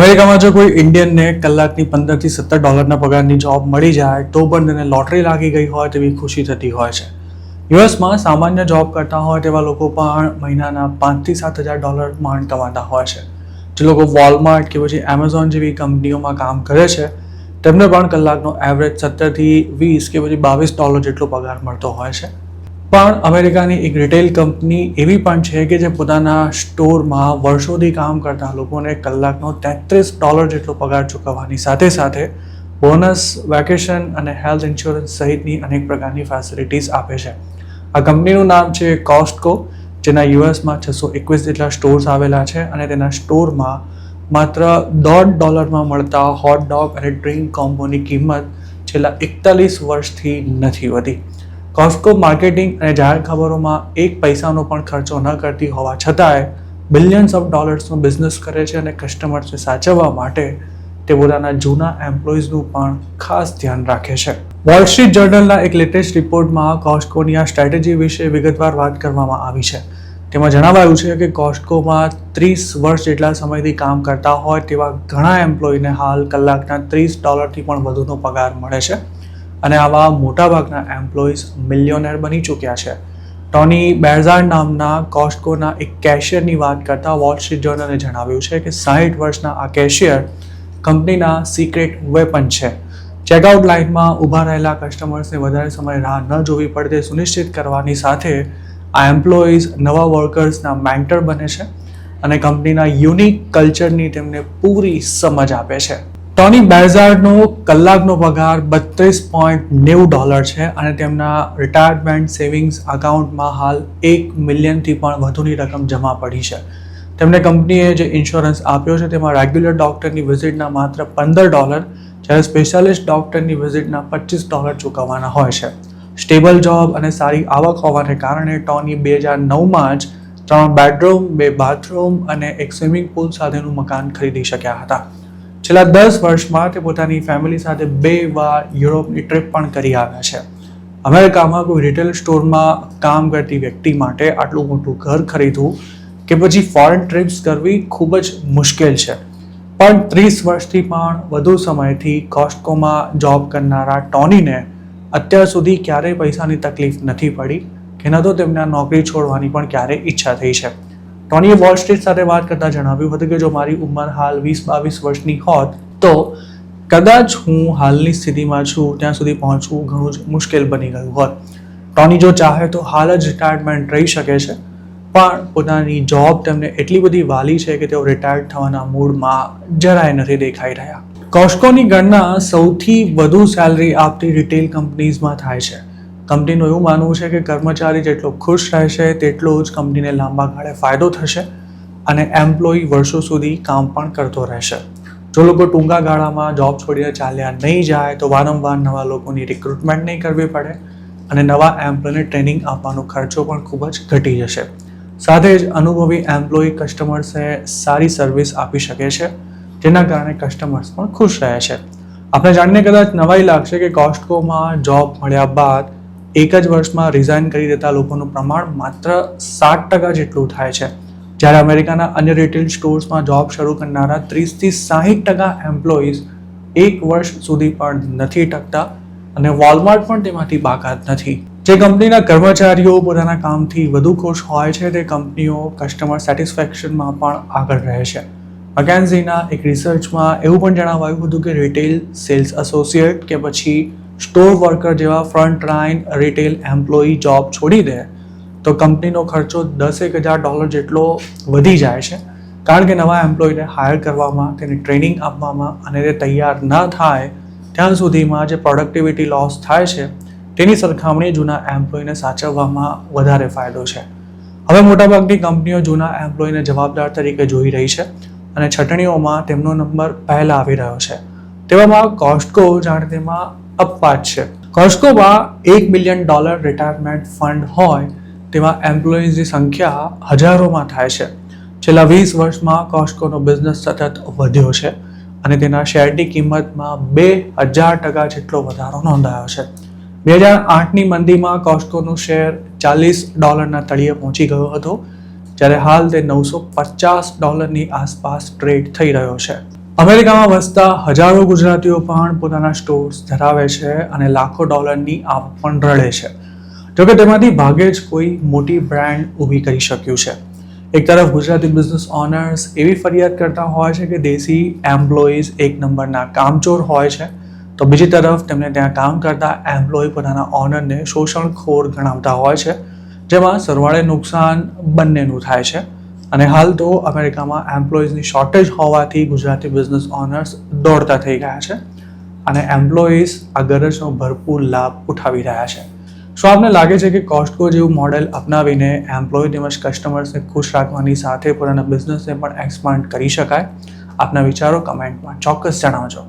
અમેરિકામાં જો કોઈ ઇન્ડિયનને કલાકની 15 થી 17 ડોલરના પગારની જોબ મળી જાય તો પણ તેને લોટરી લાગી ગઈ હોય તેવી ખુશી થતી હોય છે. યુએસમાં સામાન્ય જોબ કરતા હોય તેવા લોકો પણ મહિનાના 5 થી 7 હજાર ડોલર માંડ કમાતા હોય છે. જે લોકો વોલમાર્ટ કે પછી એમેઝોન જેવી કંપનીઓમાં કામ કરે છે તેમને પણ કલાકનો એવરેજ 17 થી 20 કે પછી 22 ડોલર જેટલો પગાર મળતો હોય છે. પણ અમેરિકાની એક રિટેલ કંપની એવી પણ છે કે જે પોતાના સ્ટોરમાં વર્ષોથી કામ કરતા લોકોને કલાકનો 33 ડોલર જેટલો પગાર ચૂકવવાની સાથે સાથે બોનસ, વેકેશન અને હેલ્થ ઇન્સ્યોરન્સ સહિતની અનેક પ્રકારની ફેસિલિટીઝ આપે છે. આ કંપનીનું નામ છે કોસ્ટકો, જેના યુએસમાં 621 જેટલા સ્ટોર્સ આવેલા છે અને તેના સ્ટોરમાં માત્ર $1.5 મળતા હોટ ડોગ અને ડ્રિંક કોમ્બોની કિંમત છેલ્લા 41 વર્ષથી નથી વધી. કોસ્ટકો માર્કેટિંગ અને જાહેર ખબરોમાં એક પૈસાનો પણ ખર્ચો ન કરતી હોવા છતાંય બિલિયન્સ ઓફ ડોલર્સનો બિઝનેસ કરે છે અને કસ્ટમર્સને સાચવવા માટે તે પોતાના જૂના એમ્પ્લોઈઝનું પણ ખાસ ધ્યાન રાખે છે. વોલ સ્ટ્રીટ જર્નલના એક લેટેસ્ટ રિપોર્ટમાં કોસ્ટકોની આ સ્ટ્રેટેજી વિશે વિગતવાર વાત કરવામાં આવી છે. તેમાં જણાવાયું છે કે કોસ્ટકોમાં 30 વર્ષ જેટલા સમયથી કામ કરતા હોય તેવા ઘણા એમ્પ્લોયીને હાલ કલાકના $30 પણ વધુનો પગાર મળે છે અને આવા મોટાભાગના એમ્પ્લોઈઝ મિલિયોનેર બની ચૂક્યા છે. ટોની બેર્ઝાર્ડ નામના કોસ્ટકોના એક કેશિયરની વાત કરતા વોલ સ્ટ્રીટ જર્નલે જણાવ્યું છે કે 60 વર્ષના આ કેશિયર કંપનીના સિક્રેટ વેપન છે. ચેકઆઉટ લાઇનમાં ઊભા રહેલા કસ્ટમર્સને વધારે સમય રાહ ન જોવી પડે તે સુનિશ્ચિત કરવાની સાથે આ એમ્પ્લોઈઝ નવા વર્કર્સના મેન્ટર બને છે અને કંપનીના યુનિક કલ્ચરની તેમને પૂરી સમજ આપે છે. ટોની બેર્ઝાર્ડનો કલાકનો પગાર $32.90 છે અને તેમના રિટાયરમેન્ટ સેવિંગ્સ અકાઉન્ટમાં હાલ 1 મિલિયનથી પણ વધુની રકમ જમા પડી છે. તેમને કંપનીએ જે ઇન્સ્યોરન્સ આપ્યો છે તેમાં રેગ્યુલર ડૉક્ટરની વિઝિટના માત્ર $15 જ્યારે સ્પેશિયાલિસ્ટ ડૉક્ટરની વિઝિટના $25 ચૂકવવાના હોય છે. સ્ટેબલ જોબ અને સારી આવક હોવાને કારણે ટોની 2009માં જ 3 બેડરૂમ, 2 બાથરૂમ અને એક સ્વિમિંગ પુલ સાથેનું મકાન ખરીદી શક્યા હતા. છેલ્લા 10 વર્ષમાં તે પોતાની ફેમિલી સાથે 2 વાર યુરોપની ટ્રીપ પણ કરી આવ્યા છે. અમેરિકામાં કોઈ રિટેલ સ્ટોરમાં કામ કરતી વ્યક્તિ માટે આટલું મોટું ઘર ખરીદવું કે પછી ફોરેન ટ્રીપ્સ કરવી ખૂબ જ મુશ્કેલ છે. પણ 30 વર્ષથી પણ વધુ સમયથી કોસ્ટકોમાં જોબ કરનારા ટોનીને અત્યાર સુધી ક્યારેય પૈસાની તકલીફ નથી પડી કે ન તો તેમને નોકરી છોડવાની પણ ક્યારેય ઈચ્છા થઈ છે. ટોનીએ વોલ સ્ટ્રીટ સાથે વાત કરતા જણાવ્યું હતું કે જો મારી ઉંમર હાલ 20-22 વર્ષની હોત તો કદાચ હું હાલની સ્થિતિમાં છું ત્યાં સુધી પહોંચવું ઘણું જ મુશ્કેલ બની ગયું હોત. ટોની જો ચાહે તો હાલ જ રિટાયરમેન્ટ રહી શકે છે, પણ પોતાની જોબ તેમને એટલી બધી વાલી છે કે તેઓ રિટાયર્ડ થવાના મૂડમાં જરાય નથી દેખાઈ રહ્યા. કોસ્ટકોની ગણના સૌથી વધુ સેલરી આપતી રિટેલ કંપનીઝમાં થાય છે. કંપનીનું એવું માનવું છે કે કર્મચારી જેટલો ખુશ રહેશે તેટલો જ કંપનીને લાંબા ગાળે ફાયદો થશે અને એમ્પ્લોયી વર્ષો સુધી કામ પણ કરતો રહેશે. જો લોકો ટૂંકા ગાળામાં જોબ છોડીને ચાલ્યા નહીં જાય તો વારંવાર નવા લોકોની રિક્રુટમેન્ટ નહીં કરવી પડે અને નવા એમ્પ્લોયને ટ્રેનિંગ આપવાનો ખર્ચો પણ ખૂબ જ ઘટી જશે. સાથે જ અનુભવી એમ્પ્લોયી કસ્ટમર્સને સારી સર્વિસ આપી શકે છે, જેના કારણે કસ્ટમર્સ પણ ખુશ રહે છે. આપણે જાણીને કદાચ નવાઈ લાગશે કે કોસ્ટકોમાં જોબ મળ્યા બાદ એક જ વર્ષમાં રિઝાઇન કરી દેતા લોકોનું પ્રમાણ માત્ર 7% જેટલું થાય છે, જ્યારે અમેરિકાના અન્ય રિટેલ સ્ટોર્સમાં જોબ શરૂ કરનારા 30 થી 60% એમ્પ્લોઈઝ 1 વર્ષ સુધી પણ નથી ટકતા અને વોલમાર્ટ પણ તેમાંથી બાકાત નથી. જે કંપનીના કર્મચારીઓ પોતાના કામથી વધુ ખુશ હોય છે તે કંપનીઓ કસ્ટમર સેટિસ્ફેક્શનમાં પણ આગળ રહે છે. મકેન્ઝીના એક રિસર્ચમાં એવું પણ જણાવાયું હતું કે રિટેલ સેલ્સ એસોસિએટ કે પછી સ્ટોર વર્કર જેવા front line retail employee job છોડી દે તો કંપનીનો ખર્ચો $10,000 જેટલો વધી જાય છે, કારણ કે નવા એમ્પ્લોયીને હાયર કરવામાં, તેને ટ્રેનિંગ આપવામાં અને તે તૈયાર ન થાય ત્યાં સુધીમાં જે પ્રોડક્ટિવિટી લોસ થાય છે તેની સરખામણી જૂના એમ્પ્લોયીને સાચવવામાં વધારે ફાયદો છે. હવે મોટાભાગની કંપનીઓ જૂના એમ્પ્લોયીને જવાબદાર તરીકે જોઈ રહી છે અને છટણીઓમાં તેમનો નંબર પહેલા આવી રહ્યો છે. તેવામાં કોસ્ટકો જાણે તેમાં અપવાદ છે. કોસ્ટકોમાં $1 બિલિયન રિટાયરમેન્ટ ફંડ હોય તેવા એમ્પ્લોઈઝની સંખ્યા હજારોમાં થાય છે. છેલ્લા 20 વર્ષમાં કોસ્ટકોનો બિઝનેસ સતત વધ્યો છે અને તેના શેરની કિંમતમાં 2000% જેટલો વધારો નોંધાયો છે. 2008ની મંદીમાં કોસ્ટકોનું શેર $40 તળિયે પહોંચી ગયો હતો, જ્યારે હાલ તે $950 આસપાસ ટ્રેડ થઈ રહ્યો છે. અમેરિકામાં વસતા હજારો ગુજરાતીઓ પણ પોતાના સ્ટોર્સ ધરાવે છે અને લાખો ડોલરની આવક પણ રળે છે. જોકે તેમાંથી ભાગે જ કોઈ મોટી બ્રાન્ડ ઊભી કરી શક્યું છે. એક તરફ ગુજરાતી બિઝનેસ ઓનર્સ એવી ફરિયાદ કરતા હોય છે કે દેશી એમ્પ્લોઈઝ એક નંબરના કામચોર હોય છે, તો બીજી તરફ તેમને ત્યાં કામ કરતા એમ્પ્લોય પોતાના ઓનરને શોષણખોર ગણાવતા હોય છે, જેમાં સરવાળે નુકસાન બંનેનું થાય છે. અને હાલ તો અમેરિકામાં એમ્પ્લોઈઝની શોર્ટેજ હોવાથી ગુજરાતી બિઝનેસ ઓનર્સ દોડતા થઈ ગયા છે અને એમ્પ્લોઈઝ આ ગરજનો ભરપૂર લાભ ઉઠાવી રહ્યા છે. શું આપને લાગે છે કે કોસ્ટકો જેવું મોડેલ અપનાવીને એમ્પ્લોય તેમજ કસ્ટમર્સને ખુશ રાખવાની સાથે પોતાના બિઝનેસને પણ એક્સપાન્ડ કરી શકાય? આપના વિચારો કમેન્ટમાં ચોક્કસ જણાવજો.